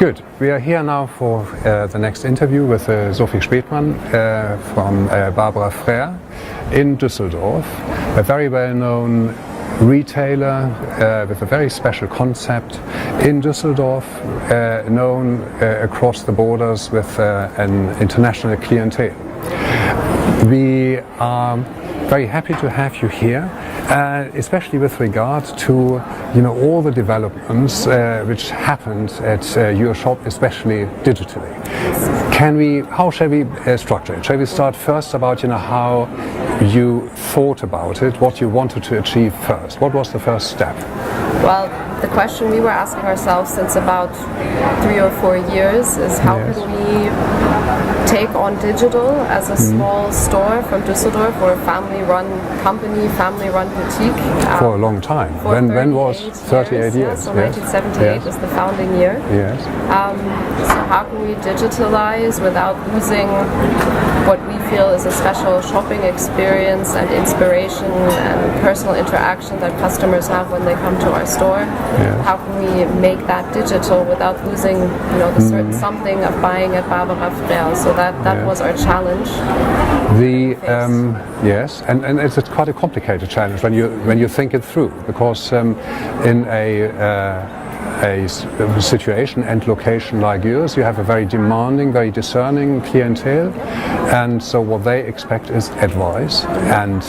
Good. We are here now for the next interview with Sophie Spethmann from Frères in Düsseldorf, a very well-known retailer with a very special concept in Düsseldorf, known across the borders with an international clientele. We are very happy to have you here, especially with regard to all the developments which happened at your shop, especially digitally. How shall we structure it? Shall we start first about how you thought about it, what you wanted to achieve first? What was the first step? Well, the question we were asking ourselves since about 3 or 4 years is how can we take on digital as a small store from Düsseldorf, or a family-run company, family-run boutique. For a long time. When was 38 years? So 1978 is the founding year. Yes. So how can we digitalize without losing what we feel is a special shopping experience and inspiration and personal interaction that customers have when they come to our store? Yes. How can we make that digital without losing the certain something of buying at Frères? So that was our challenge. Yes, and it's quite a complicated challenge when you think it through, because in a situation and location like yours, you have a very demanding, very discerning clientele, and so what they expect is advice and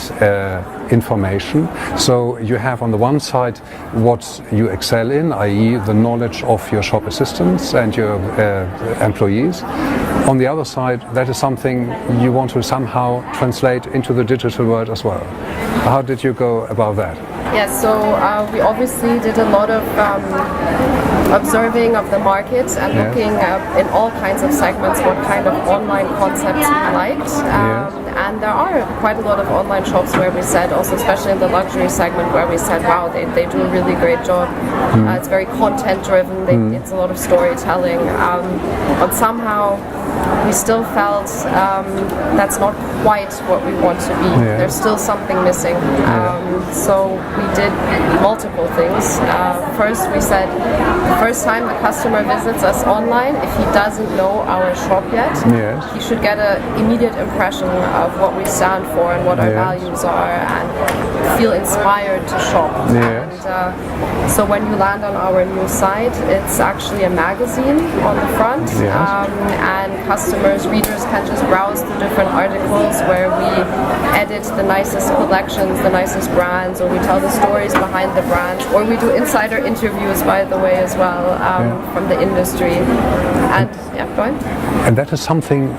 information. So you have on the one side what you excel in, i.e. the knowledge of your shop assistants and your employees. On the other side, that is something you want to somehow translate into the digital world as well. How did you go about that? Yes, so we obviously did a lot of observing of the market and looking in all kinds of segments what kind of online concepts we liked. And there are quite a lot of online shops where we said, also especially in the luxury segment, where we said, wow, they do a really great job. It's very content driven, it's a lot of storytelling. But somehow we still felt that's not quite what we want to be. There's still something missing. So we did multiple things. First we said, the first time the customer visits us online, if he doesn't know our shop yet, he should get an immediate impression of what we stand for and what our values are, and feel inspired to shop. And so when you land on our new site, it's actually a magazine on the front, and readers can just browse through different articles where we edit the nicest collections, the nicest brands, or we tell the stories behind the brands, or we do insider interviews, by the way, as well, from the industry. And go ahead. And that is something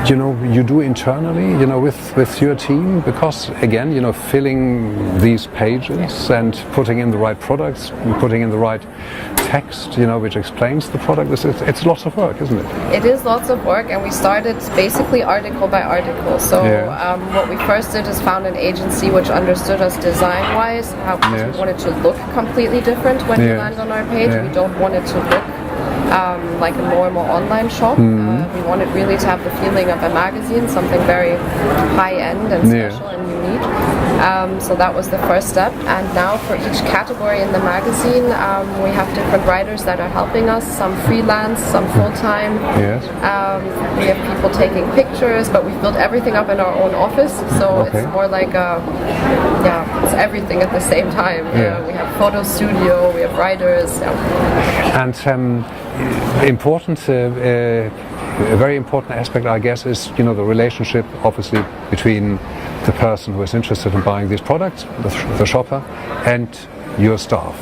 you do internally, with your team, because again, filling these pages and putting in the right products, putting in the right text, which explains the product. It's lots of work, isn't it? It is lots of work, and we started basically article by article. So what we first did is found an agency which understood us design-wise, how we wanted to look completely different when you land on our page. We don't want it to look like a normal online shop. We wanted really to have the feeling of a magazine, something very high-end and special and unique. So that was the first step, and now for each category in the magazine we have different writers that are helping us, some freelance, some full-time. We have people taking pictures, but we've built everything up in our own office, so it's more like it's everything at the same time. We have photo studio, we have writers. And a very important aspect, I guess, is the relationship, obviously, between the person who is interested in buying these products, the shopper, and your staff.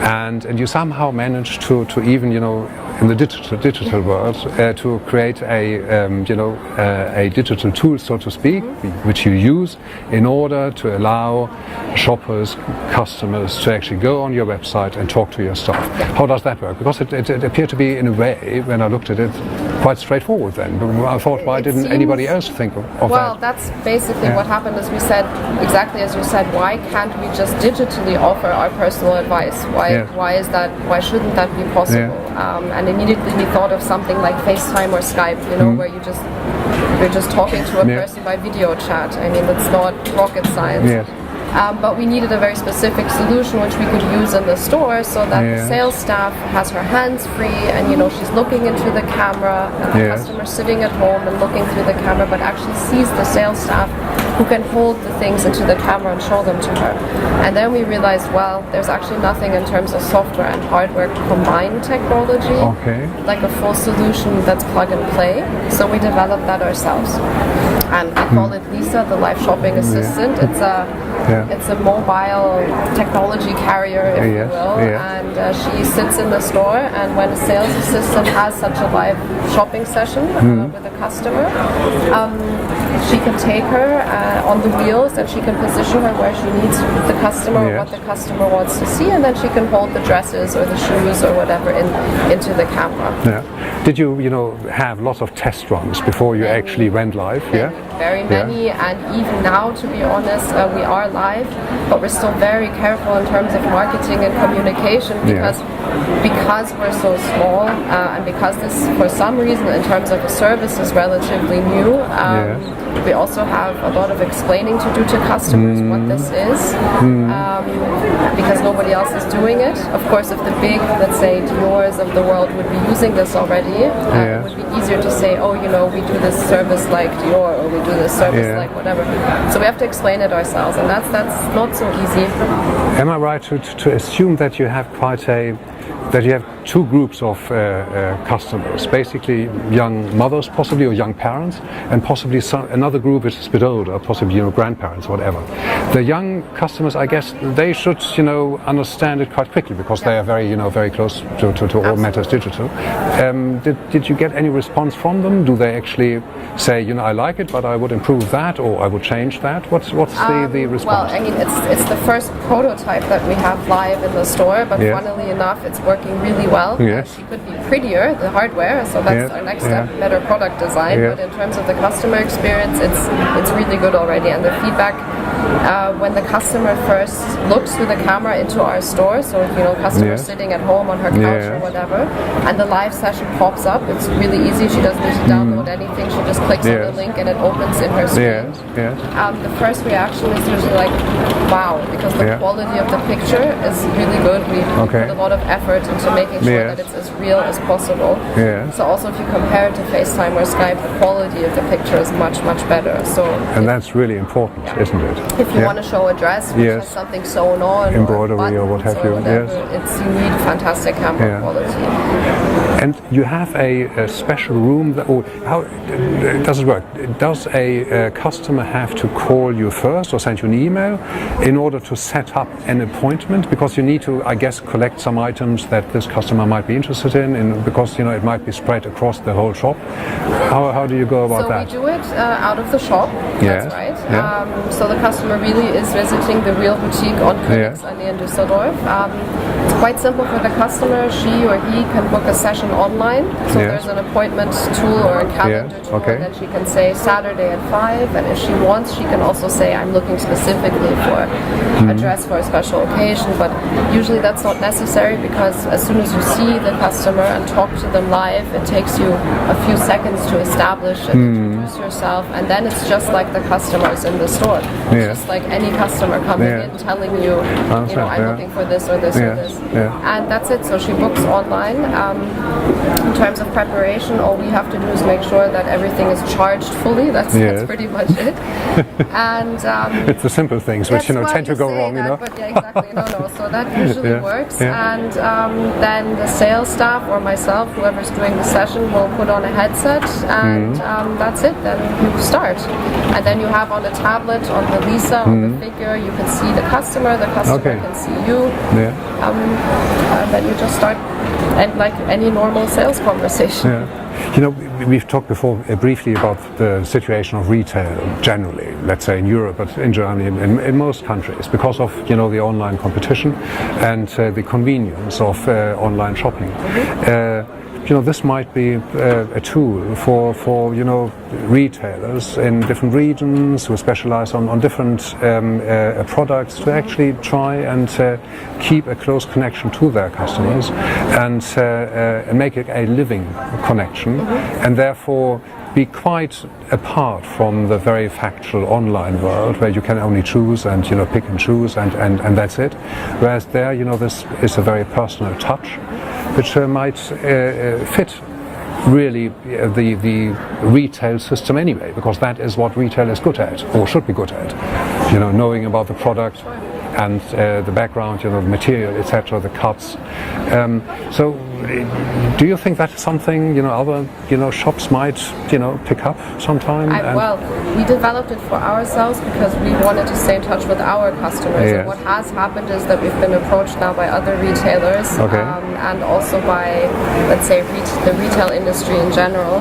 And you somehow manage to even in the digital world to create a digital tool, so to speak, which you use in order to allow shoppers, customers to actually go on your website and talk to your staff. How does that work? Because it appeared to be, in a way, when I looked at it, quite straightforward then. But I thought, why didn't anybody else think of that? Well, that's basically what happened, is we said, exactly as you said, why can't we just digitally offer our personal advice? Why is that? Why shouldn't that be possible? And immediately we thought of something like FaceTime or Skype, where you're just talking to a person by video chat. I mean, that's not rocket science. but we needed a very specific solution which we could use in the store, so that the sales staff has her hands free, and she's looking into the camera, and the customer sitting at home and looking through the camera, but actually sees the sales staff who can hold the things into the camera and show them to her. And then we realized, well, there's actually nothing in terms of software and hardware to combine technology, like a full solution that's plug and play. So we developed that ourselves. And we call it Lisa, the live shopping assistant. It's a mobile technology carrier, if you will, and she sits in the store, and when a sales assistant has such a live shopping session with a customer, she can take her on the wheels, and she can position her where she needs the customer or what the customer wants to see, and then she can hold the dresses or the shoes or whatever into the camera. Did you have lots of test runs before you actually went live? Very many, and even now, to be honest, we are live, but we're still very careful in terms of marketing and communication, because we're so small, and because this, for some reason, in terms of the service, is relatively new. We also have a lot of explaining to do to customers what this is, because nobody else is doing it. Of course, if the big, let's say, Dior's of the world would be using this already, it would be easier to say, we do this service like Dior, or we do this service like whatever. So we have to explain it ourselves, and that's not so easy. Am I right to assume that you have that you have two groups of customers, basically young mothers possibly, or young parents, and possibly another group which is a bit older, possibly grandparents, whatever. The young customers, I guess, they should understand it quite quickly, because they are very close to all matters digital. Did you get any response from them? Do they actually say, I like it, but I would improve that, or I would change that? What's the response? Well, I mean, it's the first prototype that we have live in the store, but funnily enough, it's working really well. She could be prettier, the hardware, so that's our next step, better product design. But in terms of the customer experience, it's really good already, and the feedback when the customer first looks through the camera into our store, so customer sitting at home on her couch or whatever, and the live session pops up, it's really easy. She doesn't need to download anything, she just clicks on the link and it opens in her screen. The first reaction is usually like, wow, because the quality of the picture is really good. We put a lot of effort into making sure that it's as real as possible. So also if you compare it to FaceTime or Skype, the quality of the picture is much, much better. And that's really important, isn't it? If you want to show a dress which has something sewn on, embroidery or what have you, you need fantastic camera quality. And you have a special room how does it work? Does a customer have to call you first or send you an email in order to set up an appointment? Because you need to, I guess, collect some items that this customer might be interested in because it might be spread across the whole shop. How do you go about that? So we do it out of the shop. That's right. So the customer really is visiting the real boutique on Königsallee in Düsseldorf. It's quite simple for the customer. She or he can book a session online. So there's an appointment tool or a calendar tool, and then she can say Saturday at 5. And if she wants, she can also say, I'm looking specifically for a dress for a special occasion. But usually that's not necessary, because as soon as you see the customer and talk to them live, it takes you a few seconds to establish and introduce yourself, and then it's just like the customers in the store. It's just like any customer coming in telling you, I'm looking for this or this or this. And that's it. So she books online. In terms of preparation, all we have to do is make sure that everything is charged fully. That's pretty much it. And it's the simple things which tend to go wrong. But exactly. So that usually works. And then the sales staff or myself, whoever's doing the session, will put on a headset, and that's it. Then you start, and then you have on the tablet, on the Lisa, on the figure, you can see the customer can see you, and then you just start, and like any normal sales conversation. We've talked before briefly about the situation of retail generally, let's say in Europe, but in Germany, in most countries, because of the online competition and the convenience of online shopping. This might be a tool for retailers in different regions who specialize on different products to actually try and keep a close connection to their customers and make it a living connection, and therefore be quite apart from the very factual online world where you can only choose and pick and choose and that's it. Whereas there, this is a very personal touch, which might fit really the retail system anyway, because that is what retail is good at, or should be good at. Knowing about the product and the background, the material, etc., the cuts. So, do you think that's something other shops might pick up sometime? Well, we developed it for ourselves because we wanted to stay in touch with our customers. Yes. And what has happened is that we've been approached now by other retailers, and also by, let's say, the retail industry in general,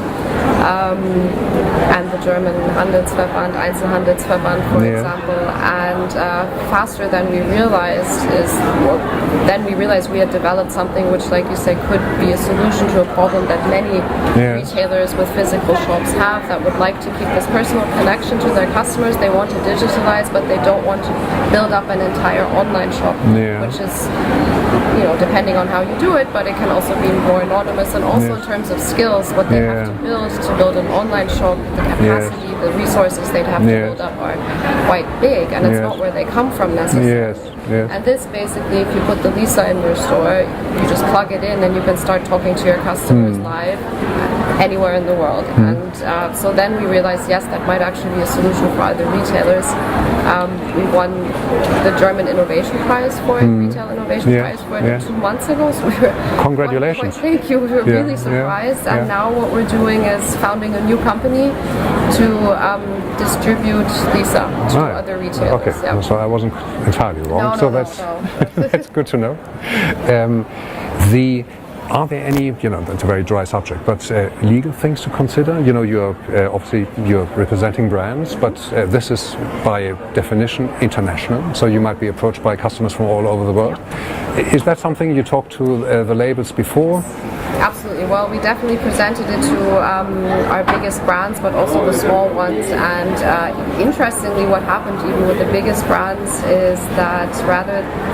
and the German Handelsverband, Einzelhandelsverband, for example. And faster than we realized we had developed something which, like you said, could be a solution to a problem that many retailers with physical shops have, that would like to keep this personal connection to their customers. They want to digitalize, but they don't want to build up an entire online shop, which is, depending on how you do it, but it can also be more anonymous. And also in terms of skills, what they have to build an online shop, the capacity, the resources they'd have to build up are quite big, and it's not where they come from necessarily. And this basically, if you put the Lisa in your store, you just plug it in and you can start talking to your customers live anywhere in the world. And so then we realized, yes, that might actually be a solution for other retailers. We won the German Innovation Prize for it, Retail Innovation Prize for it 2 months ago. So we were congratulations. Thank you. We were really surprised. And now what we're doing is founding a new company to distribute Lisa to other retailers. Okay, so I wasn't entirely wrong. That's that's good to know. Are there any, that's a very dry subject, but legal things to consider? You're obviously representing brands, but this is by definition international, so you might be approached by customers from all over the world. Is that something you talked to the labels before? Absolutely. Well, we definitely presented it to our biggest brands, but also the small ones. And interestingly, what happened even with the biggest brands is that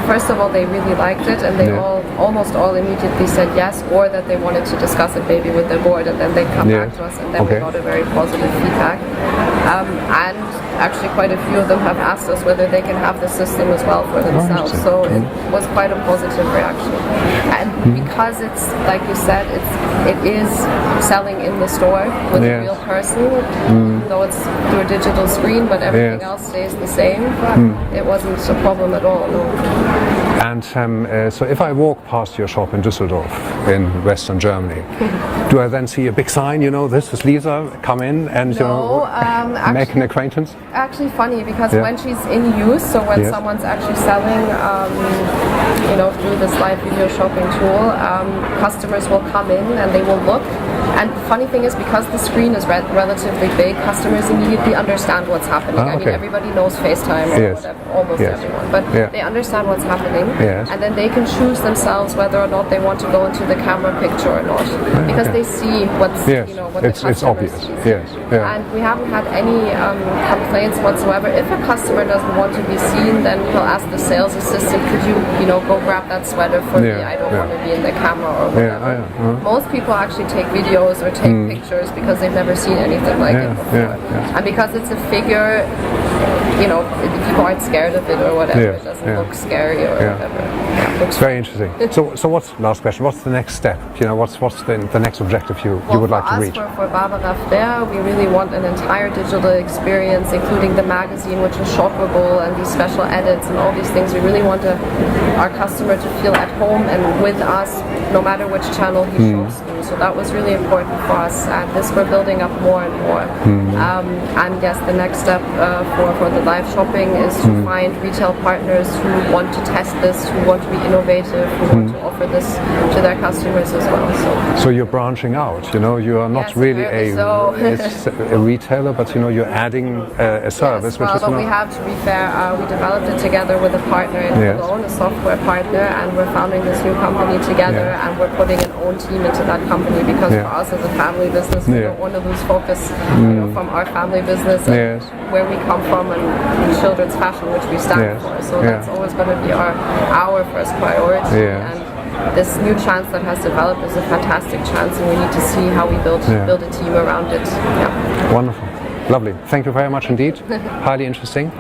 first of all, they really liked it, and they almost all immediately said yes, or that they wanted to discuss it maybe with their board, and then they'd come back to us, and then we got a very positive feedback. And actually, quite a few of them have asked us whether they can have the system as well for themselves. So it was quite a positive reaction. And because it's, like you said, it is selling in the store with a real person, even though it's through a digital screen, but everything else stays the same. It wasn't a problem at all. No. And so if I walk past your shop in Düsseldorf, in Western Germany, do I then see a big sign, this is Lisa, come in and make an acquaintance? Actually funny, because when she's in use, so when someone's actually selling, through this live video shopping tool, customers will come in and they will look. And the funny thing is, because the screen is relatively big, customers immediately understand what's happening. I mean, everybody knows FaceTime or whatever, almost everyone, but they understand what's happening, and then they can choose themselves whether or not they want to go into the camera picture or not, because they see what's what the customer it's obvious. sees. And we haven't had any complaints whatsoever. If a customer doesn't want to be seen, then he'll ask the sales assistant, could you go grab that sweater for me? I don't want to be in the camera or whatever. Most people actually take videos or take pictures because they've never seen anything like it before. And because it's a figure, people aren't scared of it or whatever. It doesn't look scary or whatever. It's very interesting. So what's last question? What's the next step? What's the next objective you would like to reach? For Barbara Frères, we really want an entire digital experience, including the magazine, which is shoppable, and these special edits and all these things. We really want our customer to feel at home and with us, no matter which channel he shops through. So that was really important for us, and this we're building up more and more. And yes, the next step for the live shopping is to find retail partners who want to test this, who want to be innovative, who want to offer this to their customers as well. So you're branching out. You are not really a retailer, but you're adding a service. But we have, to be fair, we developed it together with a partner in Cologne, a software partner, and we're founding this new company together, and we're putting an own team into that company, because for us as a family business, we don't want to lose focus from our family business and where we come from and children's fashion, which we stand for. So that's always going to be our first priority. And this new chance that has developed is a fantastic chance, and we need to see how we build a team around it. Yeah. Wonderful. Lovely. Thank you very much indeed. Highly interesting.